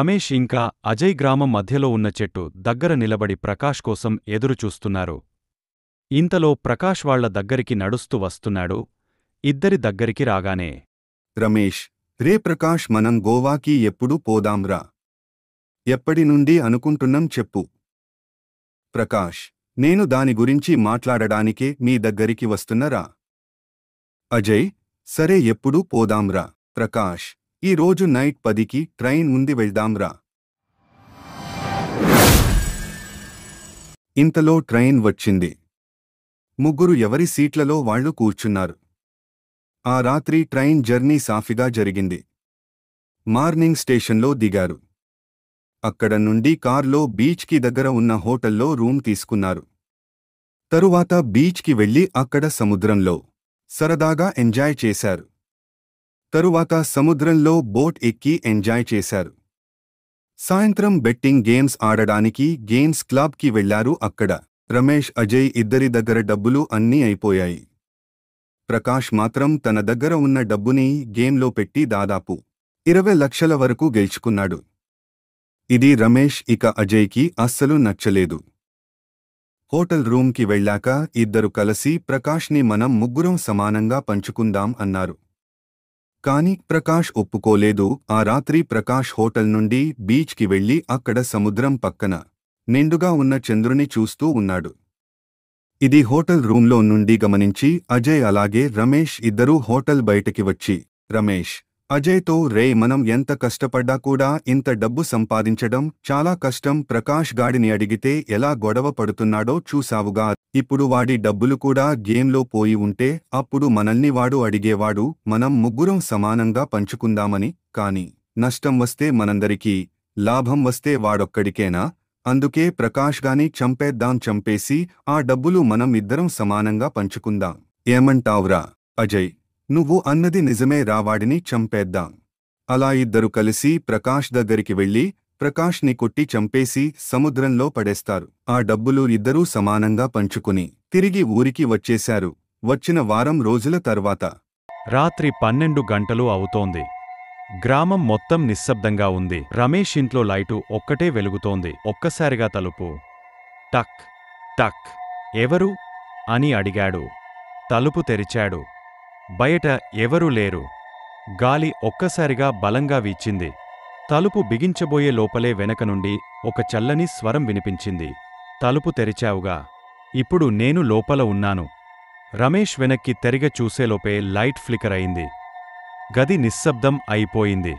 రమేష్ ఇంకా అజయ్ గ్రామం మధ్యలో ఉన్న చెట్టు దగ్గర నిలబడి ప్రకాష్ కోసం ఎదురుచూస్తున్నారు. ఇంతలో ప్రకాష్ వాళ్ల దగ్గరికి నడుస్తూ వస్తున్నాడు. ఇద్దరి దగ్గరికి రాగానే, రమేష్, రే ప్రకాష్, మనం గోవాకి ఎప్పుడు పోదాంరా? ఎప్పటి నుండి అనుకుంటున్నాం చెప్పు. ప్రకాష్, నేను దాని గురించి మాట్లాడడానికే మీ దగ్గరికి వస్తున్నరా? అజయ్, సరే ఎప్పుడు పోదాంరా? ప్రకాష్, ఈ రోజు నైట్ 10కి ట్రైన్ ఉంది, వెళ్దాంరా. ఇంతలో ట్రైన్ వచ్చింది. ముగ్గురు ఎవరి సీట్లలో వాళ్లు కూర్చున్నారు. ఆ రాత్రి ట్రైన్ జర్నీ సాఫీగా జరిగింది. మార్నింగ్ స్టేషన్లో దిగారు. అక్కడ నుండి కార్లో బీచ్కి దగ్గర ఉన్న హోటల్లో రూమ్ తీసుకున్నారు. తరువాత బీచ్కి వెళ్లి అక్కడ సముద్రంలో సరదాగా ఎంజాయ్ చేశారు. తరువాత సముద్రంలో బోట్ ఎక్కి ఎంజాయ్ చేశారు. సాయంత్రం బెట్టింగ్ గేమ్స్ ఆడడానికి గేమ్స్ క్లబ్కి వెళ్లారు. అక్కడ రమేష్, అజయ్ ఇద్దరి దగ్గర డబ్బులు అన్నీ అయిపోయాయి. ప్రకాష్ మాత్రం తన దగ్గర ఉన్న డబ్బుని గేమ్లో పెట్టి దాదాపు 20 లక్షల వరకు గెలుచుకున్నాడు. ఇది రమేష్ ఇక అజయ్కి అస్సలు నచ్చలేదు. హోటల్ రూమ్కి వెళ్ళాక ఇద్దరు కలిసి ప్రకాష్ని మనం ముగ్గురం సమానంగా పంచుకుందాం అన్నారు. కాని ప్రకాష్ ఒప్పుకోలేదు. ఆ రాత్రి ప్రకాష్ హోటల్ నుండి బీచ్కి వెళ్లి అక్కడ సముద్రం పక్కన నిండుగా ఉన్న చంద్రుని చూస్తూ ఉన్నాడు. ఇది హోటల్ రూంలో నుండి గమనించి అజయ్ అలాగే రమేష్ ఇద్దరూ హోటల్ బయటకి వచ్చి రమేష్, అజయ్తో, రే, మనం ఎంత కష్టపడ్డా కూడా ఇంత డబ్బు సంపాదించడం చాలా కష్టం. ప్రకాష్ గాడిని అడిగితే ఎలా గొడవ పడుతున్నాడో చూసావుగా. ఇప్పుడు వాడి డబ్బులు కూడా గేమ్లో పోయి ఉంటే అప్పుడు మనల్ని వాడు అడిగేవాడు మనం ముగ్గురం సమానంగా పంచుకుందామని. కాని నష్టం వస్తే మనందరికీ, లాభం వస్తే వాడొక్కడికేనా? అందుకే ప్రకాష్ గాని చంపేద్దాం, చంపేసి ఆ డబ్బులు మనం ఇద్దరం సమానంగా పంచుకుందాం. ఏమంటావురా అజయ్? నువ్వు అన్నది నిజమే రా, వాడిని చంపేద్దాం. అలా ఇద్దరు కలిసి ప్రకాష్ దగ్గరికి వెళ్లి ప్రకాష్ని కొట్టి చంపేసి సముద్రంలో పడేస్తారు. ఆ డబ్బులు ఇద్దరూ సమానంగా పంచుకుని తిరిగి ఊరికి వచ్చేశారు. వచ్చిన వారం రోజుల తర్వాత రాత్రి 12 గంటలు అవుతోంది. గ్రామం మొత్తం నిశ్శబ్దంగా ఉంది. రమేష్ ఇంట్లో లైటు ఒక్కటే వెలుగుతోంది. ఒక్కసారిగా తలుపు టక్ టక్. ఎవరు అని అడిగాడు. తలుపు తెరిచాడు. బయట ఎవరూ లేరు. గాలి ఒక్కసారిగా బలంగా వీచింది. తలుపు బిగించబోయే లోపలే వెనక నుండి ఒక చల్లని స్వరం వినిపించింది. తలుపు తెరిచావుగా, ఇప్పుడు నేను లోపల ఉన్నాను. రమేష్ వెనక్కి తెరిగ చూసేలోపే లైట్ ఫ్లికర్ అయింది. గది నిశ్శబ్దం అయిపోయింది.